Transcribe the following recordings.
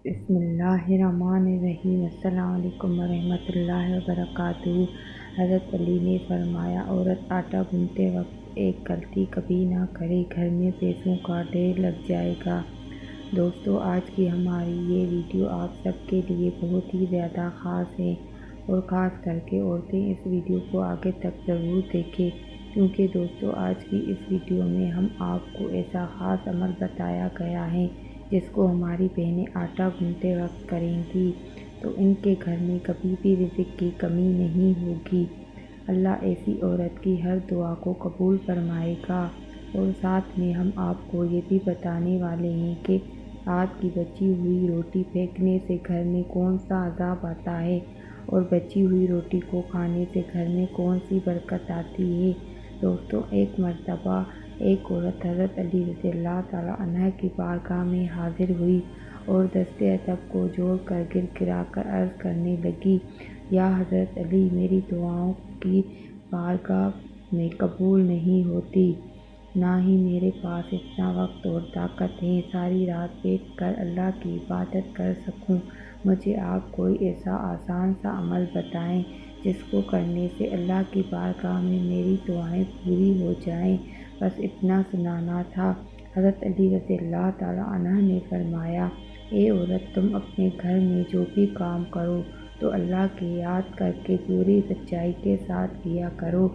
بسم اللہ الرحمن الرحیم۔ السلام علیکم ورحمۃ اللہ وبرکاتہ۔ حضرت علی نے فرمایا، عورت آٹا گوندتے وقت ایک غلطی کبھی نہ کرے، گھر میں پیسوں کا ڈھیر لگ جائے گا۔ دوستو، آج کی ہماری یہ ویڈیو آپ سب کے لیے بہت ہی زیادہ خاص ہے، اور خاص کر کے عورتیں اس ویڈیو کو آگے تک ضرور دیکھیں، کیونکہ دوستو آج کی اس ویڈیو میں ہم آپ کو ایسا خاص عمل بتایا گیا ہے جس کو ہماری بہنیں آٹا گوندتے وقت کریں گی تو ان کے گھر میں کبھی بھی رزق کی کمی نہیں ہوگی۔ اللہ ایسی عورت کی ہر دعا کو قبول فرمائے گا۔ اور ساتھ میں ہم آپ کو یہ بھی بتانے والے ہیں کہ رات کی بچی ہوئی روٹی پھینکنے سے گھر میں کون سا عذاب آتا ہے، اور بچی ہوئی روٹی کو کھانے سے گھر میں کون سی برکت آتی ہے۔ دوستو، ایک مرتبہ ایک عورت حضرت علی رضی اللہ تعالیٰ عنہ کی بارگاہ میں حاضر ہوئی اور دست ادب کو جوڑ کر گر گرا کر عرض کرنے لگی، یا حضرت علی، میری دعاؤں کی بارگاہ میں قبول نہیں ہوتی، نہ ہی میرے پاس اتنا وقت اور طاقت ہے ساری رات بیٹھ کر اللہ کی عبادت کر سکوں۔ مجھے آپ کوئی ایسا آسان سا عمل بتائیں جس کو کرنے سے اللہ کی بارگاہ میں میری دعائیں پوری ہو جائیں۔ بس اتنا سنانا تھا۔ حضرت علی رضی اللہ تعالیٰ عنہ نے فرمایا، اے عورت، تم اپنے گھر میں جو بھی کام کرو تو اللہ کی یاد کر کے پوری سچائی کے ساتھ کیا کرو۔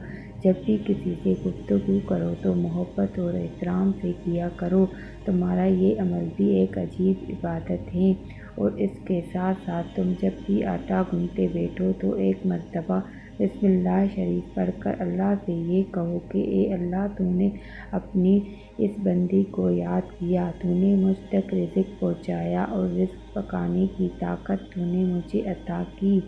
جب بھی کسی سے گفتگو کرو تو محبت اور احترام سے کیا کرو۔ تمہارا یہ عمل بھی ایک عجیب عبادت ہے، اور اس کے ساتھ ساتھ تم جب بھی آٹا گوندتے بیٹھو تو ایک مرتبہ بسم اللہ شریف پڑھ کر اللہ سے یہ کہو کہ اے اللہ، تو نے اپنی اس بندی کو یاد کیا، تو نے مجھ تک رزق پہنچایا اور رزق پکانے کی طاقت تو نے مجھے عطا کی۔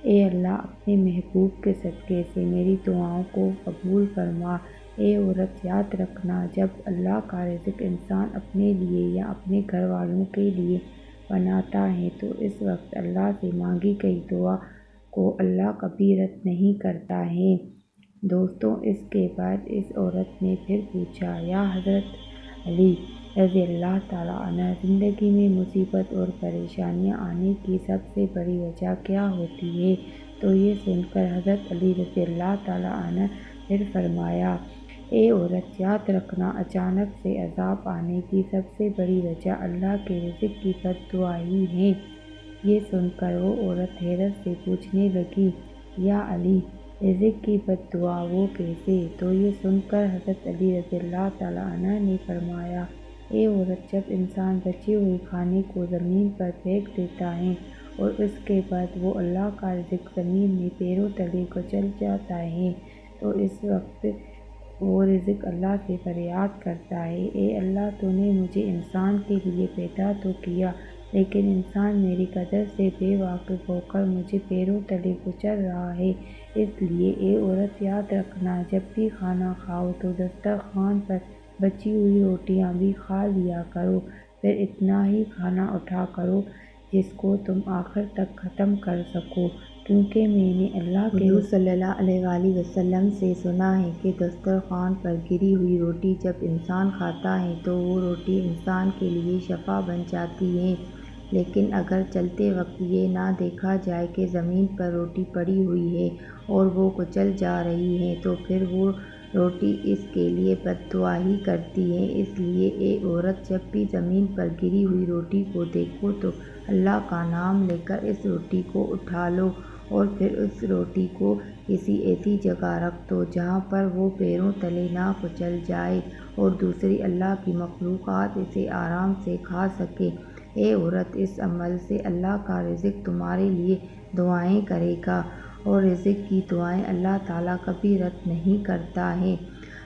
اے اللہ، اپنے محبوب کے صدقے سے میری دعاؤں کو قبول فرما۔ اے عورت، یاد رکھنا، جب اللہ کا رزق انسان اپنے لیے یا اپنے گھر والوں کے لیے بناتا ہے تو اس وقت اللہ سے مانگی گئی دعا کو اللہ کبھی رد نہیں کرتا ہے۔ دوستو، اس کے بعد اس عورت نے پھر پوچھا، یا حضرت علی رضی اللہ تعالیٰ عنہ، زندگی میں مصیبت اور پریشانیاں آنے کی سب سے بڑی وجہ کیا ہوتی ہے؟ تو یہ سن کر حضرت علی رضی اللہ تعالیٰ عنہ پھر فرمایا، اے عورت، یاد رکھنا، اچانک سے عذاب آنے کی سب سے بڑی وجہ اللہ کے رزق کی بد دعائی ہے۔ یہ سن کر وہ عورت حیرت سے پوچھنے لگی، یا علی، رزق کی بد دعا وہ کیسے؟ تو یہ سن کر حضرت علی رضی اللہ تعالیٰ عنہ نے فرمایا، اے عورت، جب انسان بچے ہوئے کھانے کو زمین پر پھینک دیتا ہے اور اس کے بعد وہ اللہ کا رزق زمین میں پیروں تلے کچل جاتا ہے تو اس وقت وہ رزق اللہ سے فریاد کرتا ہے، اے اللہ، تو نے مجھے انسان کے لیے پیدا تو کیا، لیکن انسان میری قدر سے بے واقف ہو کر مجھے پیروں تلے کچل رہا ہے۔ اس لیے اے عورت، یاد رکھنا، جب بھی کھانا کھاؤ تو دسترخوان پر بچی ہوئی روٹیاں بھی کھا لیا کرو، پھر اتنا ہی کھانا اٹھا کرو جس کو تم آخر تک ختم کر سکو، کیونکہ میں نے اللہ کے حضور صلی اللہ علیہ وآلہ وسلم سے سنا ہے کہ دسترخوان پر گری ہوئی روٹی جب انسان کھاتا ہے تو وہ روٹی انسان کے لیے شفا بن جاتی ہے، لیکن اگر چلتے وقت یہ نہ دیکھا جائے کہ زمین پر روٹی پڑی ہوئی ہے اور وہ کچل جا رہی ہے تو پھر وہ روٹی اس کے لیے بد دعا ہی کرتی ہے۔ اس لیے اے عورت، جب بھی زمین پر گری ہوئی روٹی کو دیکھو تو اللہ کا نام لے کر اس روٹی کو اٹھا لو، اور پھر اس روٹی کو کسی ایسی جگہ رکھ دو جہاں پر وہ پیروں تلے نہ کچل جائے اور دوسری اللہ کی مخلوقات اسے آرام سے کھا سکے۔ اے عورت، اس عمل سے اللہ کا رزق تمہارے لیے دعائیں کرے گا، اور رزق کی دعائیں اللہ تعالیٰ کبھی رد نہیں کرتا ہے۔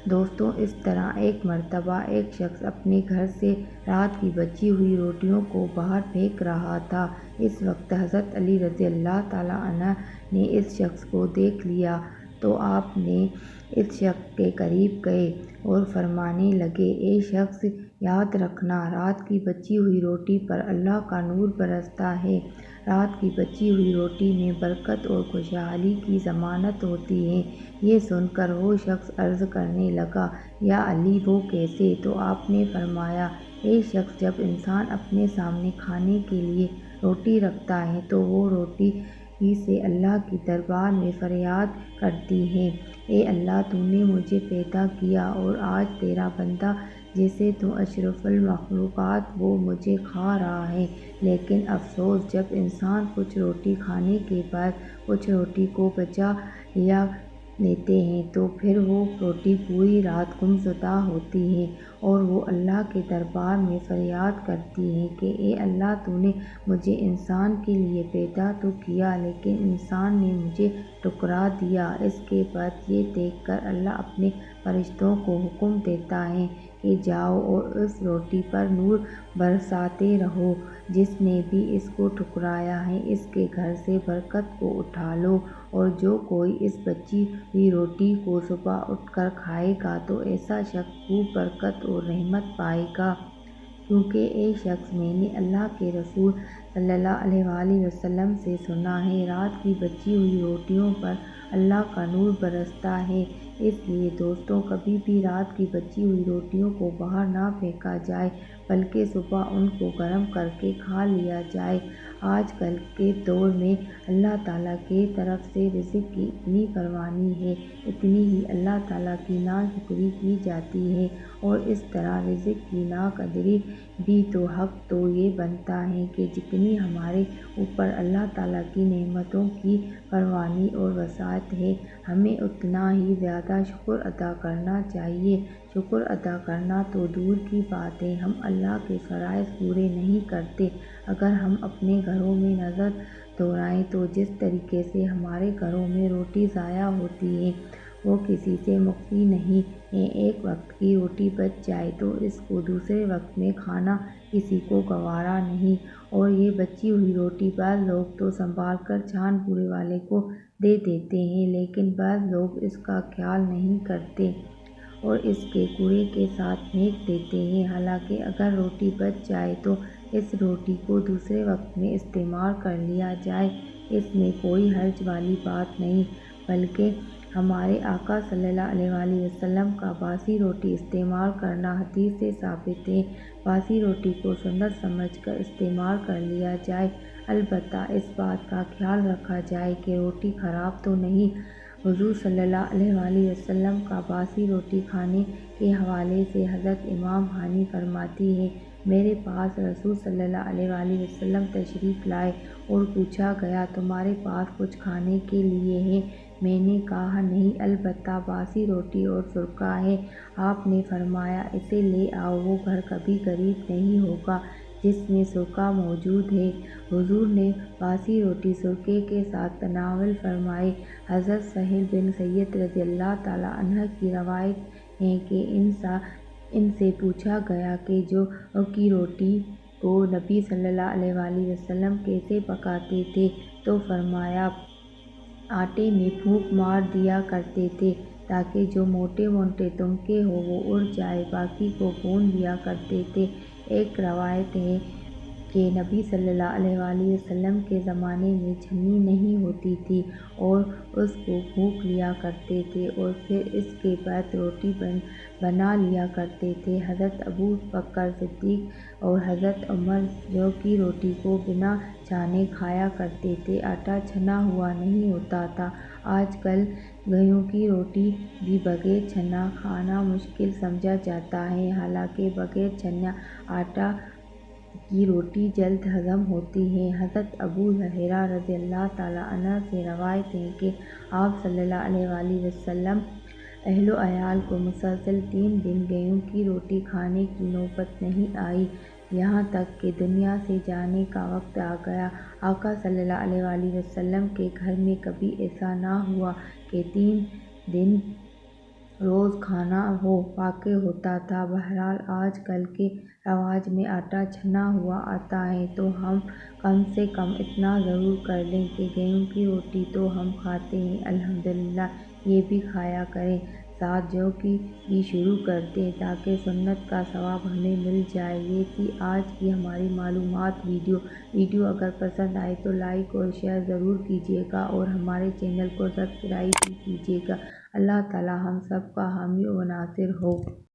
دوستو، اس طرح ایک مرتبہ ایک شخص اپنے گھر سے رات کی بچی ہوئی روٹیوں کو باہر پھینک رہا تھا۔ اس وقت حضرت علی رضی اللہ تعالیٰ عنہ نے اس شخص کو دیکھ لیا تو آپ نے اس شخص کے قریب گئے اور فرمانے لگے، اے شخص، یاد رکھنا، رات کی بچی ہوئی روٹی پر اللہ کا نور برستا ہے۔ رات کی بچی ہوئی روٹی میں برکت اور خوشحالی کی ضمانت ہوتی ہے۔ یہ سن کر وہ شخص عرض کرنے لگا، یا علی، وہ کیسے؟ تو آپ نے فرمایا، ایک شخص جب انسان اپنے سامنے کھانے کے لیے روٹی رکھتا ہے تو وہ روٹی ہی سے اللہ کے دربار میں فریاد کرتی ہے، اے اللہ، تو نے مجھے پیدا کیا اور آج تیرا بندہ جسے تو اشرف المخلوقات وہ مجھے کھا رہا ہے۔ لیکن افسوس، جب انسان کچھ روٹی کھانے کے بعد کچھ روٹی کو بچا لیا لیتے ہیں تو پھر وہ روٹی پوری رات گمشدہ ہوتی ہے اور وہ اللہ کے دربار میں فریاد کرتی ہے کہ اے اللہ، تو نے مجھے انسان کے لیے پیدا تو کیا لیکن انسان نے مجھے ٹھکرا دیا۔ اس کے بعد یہ دیکھ کر اللہ اپنے فرشتوں کو حکم دیتا ہے کہ جاؤ اور اس روٹی پر نور برساتے رہو، جس نے بھی اس کو ٹھکرایا ہے اس کے گھر سے برکت کو اٹھا لو، اور جو کوئی اس بچی ہوئی روٹی کو صبح اٹھ کر کھائے گا تو ایسا شخص خوب برکت اور رحمت پائے گا۔ کیونکہ ایک شخص، میں نے اللہ کے رسول صلی اللہ علیہ وآلہ وسلم سے سنا ہے، رات کی بچی ہوئی روٹیوں پر اللہ کا نور برستا ہے۔ اس لیے دوستو، کبھی بھی رات کی بچی ہوئی روٹیوں کو باہر نہ پھینکا جائے بلکہ صبح ان کو گرم کر کے کھا لیا جائے۔ آج کل کے دور میں اللہ تعالیٰ کی طرف سے رزق کی اتنی فراوانی ہے، اتنی ہی اللہ تعالیٰ کی ناشکری کی جاتی ہے، اور اس طرح رزق کی ناقدری بھی۔ تو حق تو یہ بنتا ہے کہ جتنی ہمارے اوپر اللہ تعالیٰ کی نعمتوں کی فراوانی اور وسعت ہے، ہمیں اتنا ہی زیادہ شکر ادا کرنا چاہیے۔ شکر ادا کرنا تو دور کی بات ہے، ہم اللہ کے فرائض پورے نہیں کرتے۔ اگر ہم اپنے گھروں میں نظر دوڑائیں تو جس طریقے سے ہمارے گھروں میں روٹی ضائع ہوتی ہے وہ کسی سے مخفی نہیں ہے۔ ایک وقت کی روٹی بچ جائے تو اس کو دوسرے وقت میں کھانا کسی کو گوارا نہیں، اور یہ بچی ہوئی روٹی بعض لوگ تو سنبھال کر چھان پورے والے کو دے دیتے ہیں، لیکن بعض لوگ اس کا خیال نہیں کرتے اور اس کے کوڑے کے ساتھ پھینک دیتے ہیں۔ حالانکہ اگر روٹی بچ جائے تو اس روٹی کو دوسرے وقت میں استعمال کر لیا جائے، اس میں کوئی حرج والی بات نہیں، بلکہ ہمارے آقا صلی اللہ علیہ وآلہ وسلم کا باسی روٹی استعمال کرنا حدیث سے ثابت ہے۔ باسی روٹی کو سنت سمجھ کر استعمال کر لیا جائے، البتہ اس بات کا خیال رکھا جائے کہ روٹی خراب تو نہیں۔ حضور صلی اللہ علیہ وآلہ وسلم کا باسی روٹی کھانے کے حوالے سے حضرت امام ہانی فرماتی ہیں، میرے پاس رسول صلی اللہ علیہ وآلہ وسلم تشریف لائے اور پوچھا گیا، تمہارے پاس کچھ کھانے کے لیے ہے؟ میں نے کہا، نہیں، البتہ باسی روٹی اور سرکہ ہے۔ آپ نے فرمایا، اسے لے آؤ، وہ گھر کبھی غریب نہیں ہوگا جس میں سرکہ موجود ہے۔ حضور نے باسی روٹی سرکے کے ساتھ تناول فرمائی۔ حضرت سہیل بن سعد رضی اللہ تعالیٰ عنہ کی روایت ہے کہ ان سے پوچھا گیا کہ جو کی روٹی کو نبی صلی اللہ علیہ وآلہ وسلم کیسے پکاتے تھے تو فرمایا، آٹے میں پھونک مار دیا کرتے تھے تاکہ جو موٹے موٹے تنکے ہوں وہ اڑ جائے، باقی کو بھون لیا کرتے تھے۔ ایک روایت ہے کہ نبی صلی اللہ علیہ وآلہ وسلم کے زمانے میں چھنی نہیں ہوتی تھی اور اس کو پھونک لیا کرتے تھے اور پھر اس کے بعد روٹی بنا لیا کرتے تھے۔ حضرت ابو بکر صدیق اور حضرت عمر جو کی روٹی کو بنا چھانے کھایا کرتے تھے، آٹا چھنا ہوا نہیں ہوتا تھا۔ آج کل گیہوں کی روٹی بھی بغیر چھنا کھانا مشکل سمجھا جاتا ہے، حالانکہ بغیر چھنے آٹا کی روٹی جلد ہضم ہوتی ہے۔ حضرت ابو ہریرہ رضی اللہ تعالیٰ عنہ سے روایت ہے کہ آپ صلی اللہ علیہ وآلہ وسلم اہل و عیال کو مسلسل 3 دن گیہوں کی روٹی کھانے کی نوبت نہیں آئی، یہاں تک کہ دنیا سے جانے کا وقت آ گیا۔ آقا صلی اللہ علیہ وآلہ وسلم کے گھر میں کبھی ایسا نہ ہوا کہ 3 دن روز کھانا واقع ہوتا تھا۔ بہرحال آج کل کے رواج میں آٹا چھنا ہوا آتا ہے تو ہم کم سے کم اتنا ضرور کر لیں کہ گیہوں کی روٹی تو ہم کھاتے ہیں، الحمدللہ، یہ بھی کھایا کریں، ساتھ جو کی بھی شروع کر دیں تاکہ سنت کا ثواب ہمیں مل جائے۔ یہ تھی آج کی ہماری معلومات ویڈیو اگر پسند آئے تو لائک اور شیئر ضرور کیجیے گا اور ہمارے چینل کو سبسکرائب بھی کیجیے گا۔ اللہ تعالیٰ ہم سب کا حامی و ناصر ہو۔